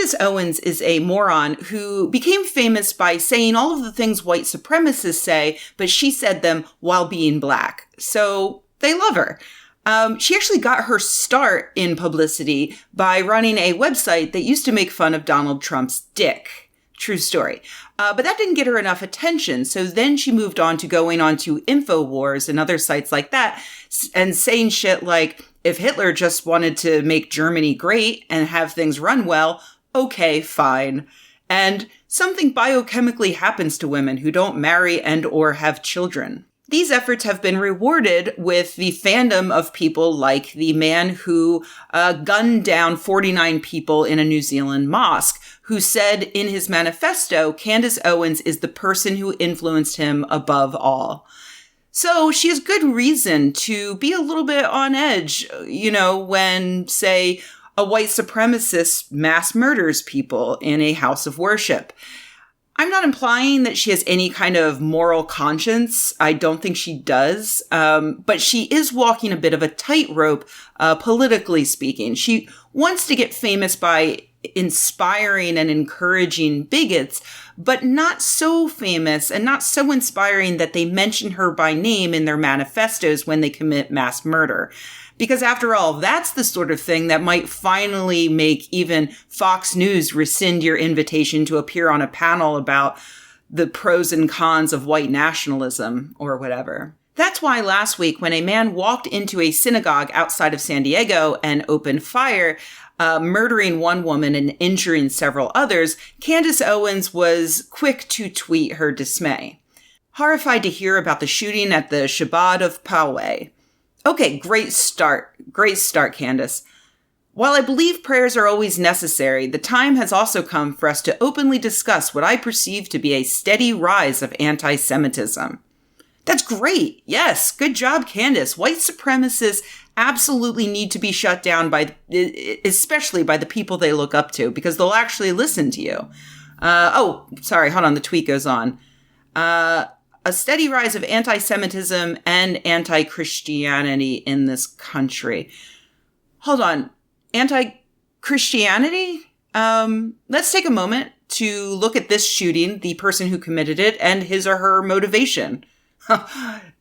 Candace Owens is a moron who became famous by saying all of the things white supremacists say, but she said them while being black. So they love her. She actually got her start in publicity by running a website that used to make fun of Donald Trump's dick. True story. But that didn't get her enough attention. So then she moved on to going on to InfoWars and other sites like that and saying shit like, if Hitler just wanted to make Germany great and have things run well, okay, fine. And something biochemically happens to women who don't marry and or have children. These efforts have been rewarded with the fandom of people like the man who gunned down 49 people in a New Zealand mosque, who said in his manifesto, Candace Owens is the person who influenced him above all. So she has good reason to be a little bit on edge, when, say, a white supremacist mass murders people in a house of worship. I'm not implying that she has any kind of moral conscience. I don't think she does. But she is walking a bit of a tightrope, politically speaking. She wants to get famous by inspiring and encouraging bigots, but not so famous and not so inspiring that they mention her by name in their manifestos when they commit mass murder. Because after all, that's the sort of thing that might finally make even Fox News rescind your invitation to appear on a panel about the pros and cons of white nationalism or whatever. That's why last week, when a man walked into a synagogue outside of San Diego and opened fire, murdering one woman and injuring several others, Candace Owens was quick to tweet her dismay. Horrified to hear about the shooting at the Shabbat of Poway. Okay, great start. Great start, Candace. While I believe prayers are always necessary, the time has also come for us to openly discuss what I perceive to be a steady rise of anti-Semitism. That's great. Yes, good job, Candace. White supremacists absolutely need to be shut down especially by the people they look up to, because they'll actually listen to you. Sorry, hold on, the tweet goes on. A steady rise of anti-Semitism and anti-Christianity in this country. Hold on, anti-Christianity? Let's take a moment to look at this shooting, the person who committed it, and his or her motivation.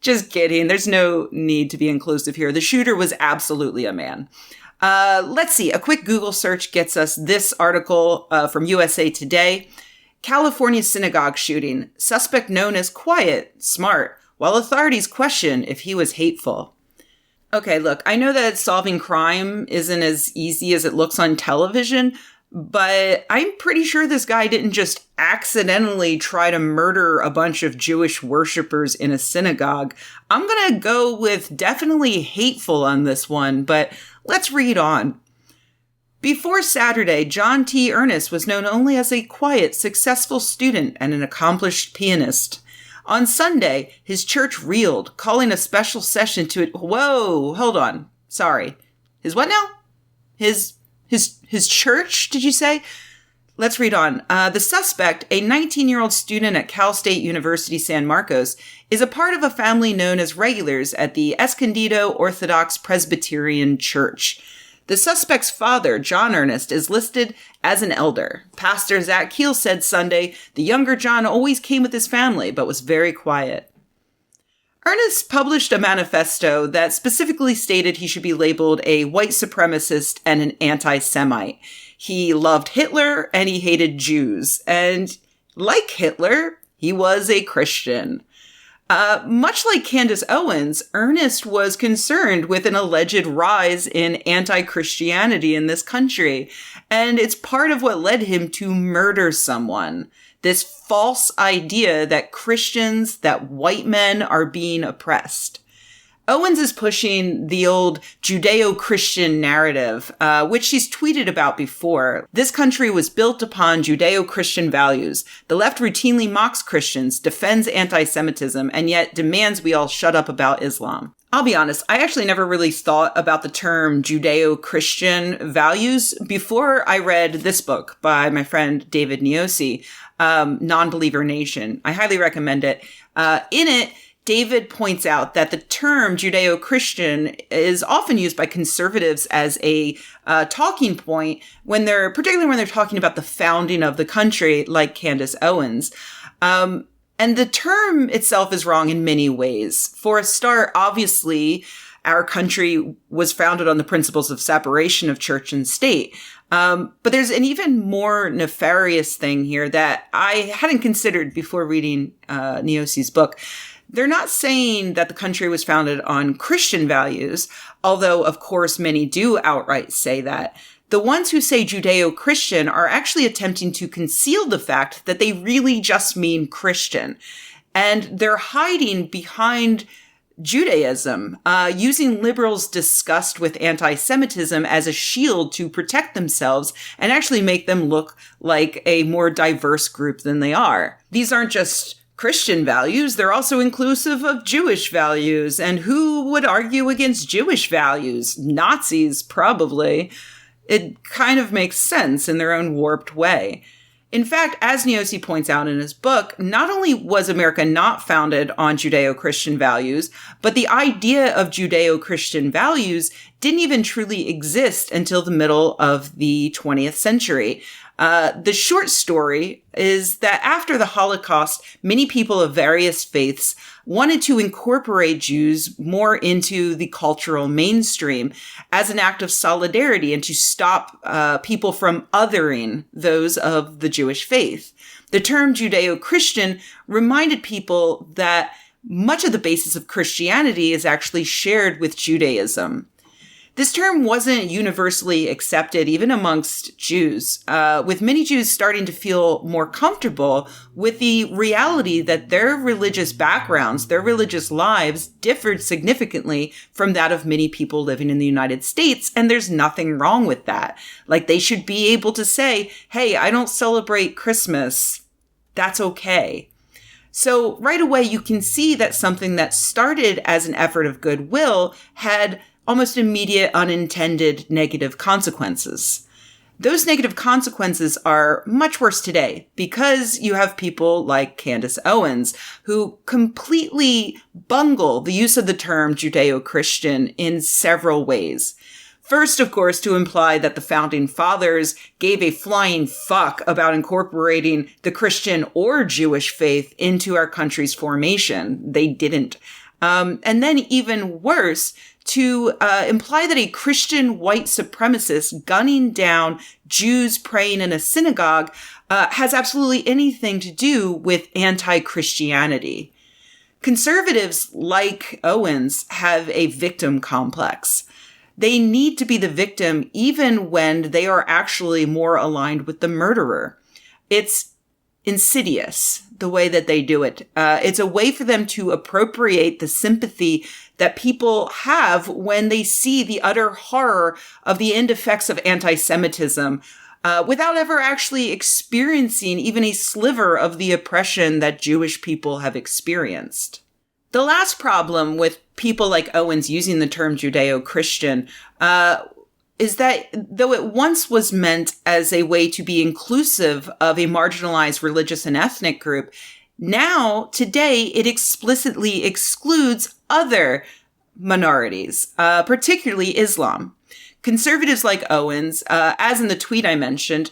Just kidding. There's no need to be inclusive here. The shooter was absolutely a man. Let's see. A quick Google search gets us this article from USA Today. California synagogue shooting. Suspect known as quiet, smart, while authorities question if he was hateful. Okay, look, I know that solving crime isn't as easy as it looks on television, but I'm pretty sure this guy didn't just accidentally try to murder a bunch of Jewish worshipers in a synagogue. I'm going to go with definitely hateful on this one, but let's read on. Before Saturday, John T. Ernest was known only as a quiet, successful student and an accomplished pianist. On Sunday, his church reeled, calling a special session to it. Whoa, hold on. Sorry. His what now? His church, did you say? Let's read on. The suspect, a 19-year-old student at Cal State University San Marcos, is a part of a family known as regulars at the Escondido Orthodox Presbyterian Church. The suspect's father, John Ernest, is listed as an elder. Pastor Zach Keel said Sunday, the younger John always came with his family, but was very quiet. Ernest published a manifesto that specifically stated he should be labeled a white supremacist and an anti-Semite. He loved Hitler and he hated Jews. And like Hitler, he was a Christian. Much like Candace Owens, Ernest was concerned with an alleged rise in anti-Christianity in this country. And it's part of what led him to murder someone. This false idea that Christians, that white men are being oppressed. Owens is pushing the old Judeo-Christian narrative, which she's tweeted about before. This country was built upon Judeo-Christian values. The left routinely mocks Christians, defends anti-Semitism, and yet demands we all shut up about Islam. I'll be honest, I actually never really thought about the term Judeo-Christian values before I read this book by my friend David Niosi, Non-Believer Nation. I highly recommend it. In it, David points out that the term Judeo-Christian is often used by conservatives as a talking point particularly when they're talking about the founding of the country, like Candace Owens. And the term itself is wrong in many ways. For a start, obviously, our country was founded on the principles of separation of church and state. But there's an even more nefarious thing here that I hadn't considered before reading Neosi's book. They're not saying that the country was founded on Christian values, although, of course, many do outright say that. The ones who say Judeo-Christian are actually attempting to conceal the fact that they really just mean Christian. And they're hiding behind Judaism, using liberals' disgust with anti-Semitism as a shield to protect themselves and actually make them look like a more diverse group than they are. These aren't just Christian values, they're also inclusive of Jewish values. And who would argue against Jewish values? Nazis, probably. It kind of makes sense in their own warped way. In fact, as Neosi points out in his book, not only was America not founded on Judeo-Christian values, but the idea of Judeo-Christian values didn't even truly exist until the middle of the 20th century. The short story is that after the Holocaust, many people of various faiths wanted to incorporate Jews more into the cultural mainstream as an act of solidarity and to stop people from othering those of the Jewish faith. The term Judeo-Christian reminded people that much of the basis of Christianity is actually shared with Judaism. This term wasn't universally accepted even amongst Jews, with many Jews starting to feel more comfortable with the reality that their religious backgrounds, their religious lives differed significantly from that of many people living in the United States, and there's nothing wrong with that. Like, they should be able to say, hey, I don't celebrate Christmas. That's okay. So right away, you can see that something that started as an effort of goodwill had almost immediate unintended negative consequences. Those negative consequences are much worse today because you have people like Candace Owens who completely bungle the use of the term Judeo-Christian in several ways. First, of course, to imply that the founding fathers gave a flying fuck about incorporating the Christian or Jewish faith into our country's formation. They didn't. And then even worse, to imply that a Christian white supremacist gunning down Jews praying in a synagogue has absolutely anything to do with anti-Christianity. Conservatives like Owens have a victim complex. They need to be the victim even when they are actually more aligned with the murderer. It's insidious, the way that they do it. It's a way for them to appropriate the sympathy that people have when they see the utter horror of the end effects of anti-Semitism, without ever actually experiencing even a sliver of the oppression that Jewish people have experienced. The last problem with people like Owens using the term Judeo-Christian is that though it once was meant as a way to be inclusive of a marginalized religious and ethnic group, now, today, it explicitly excludes other minorities, particularly Islam. Conservatives like Owens, as in the tweet I mentioned,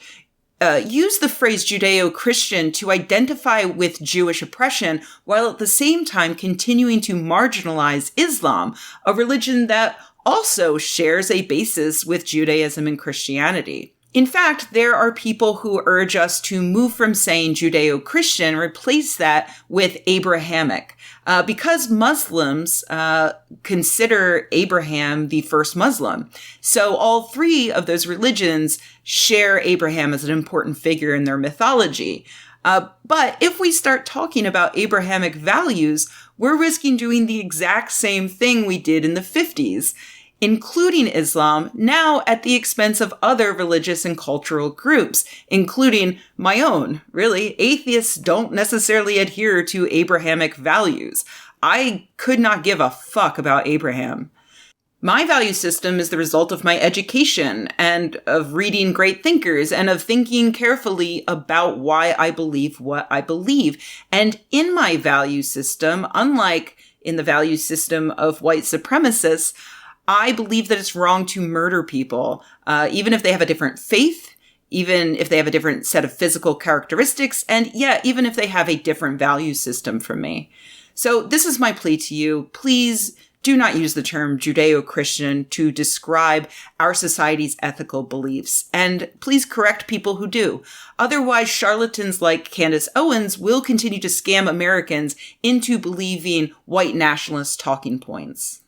use the phrase Judeo-Christian to identify with Jewish oppression while at the same time continuing to marginalize Islam, a religion that also shares a basis with Judaism and Christianity. In fact, there are people who urge us to move from saying Judeo-Christian, replace that with Abrahamic, because Muslims consider Abraham the first Muslim. So all three of those religions share Abraham as an important figure in their mythology. But if we start talking about Abrahamic values, we're risking doing the exact same thing we did in the 50s. Including Islam, now at the expense of other religious and cultural groups, including my own. Really, atheists don't necessarily adhere to Abrahamic values. I could not give a fuck about Abraham. My value system is the result of my education and of reading great thinkers and of thinking carefully about why I believe what I believe. And in my value system, unlike in the value system of white supremacists, I believe that it's wrong to murder people, even if they have a different faith, even if they have a different set of physical characteristics, and even if they have a different value system from me. So this is my plea to you. Please do not use the term Judeo-Christian to describe our society's ethical beliefs. And please correct people who do. Otherwise, charlatans like Candace Owens will continue to scam Americans into believing white nationalist talking points.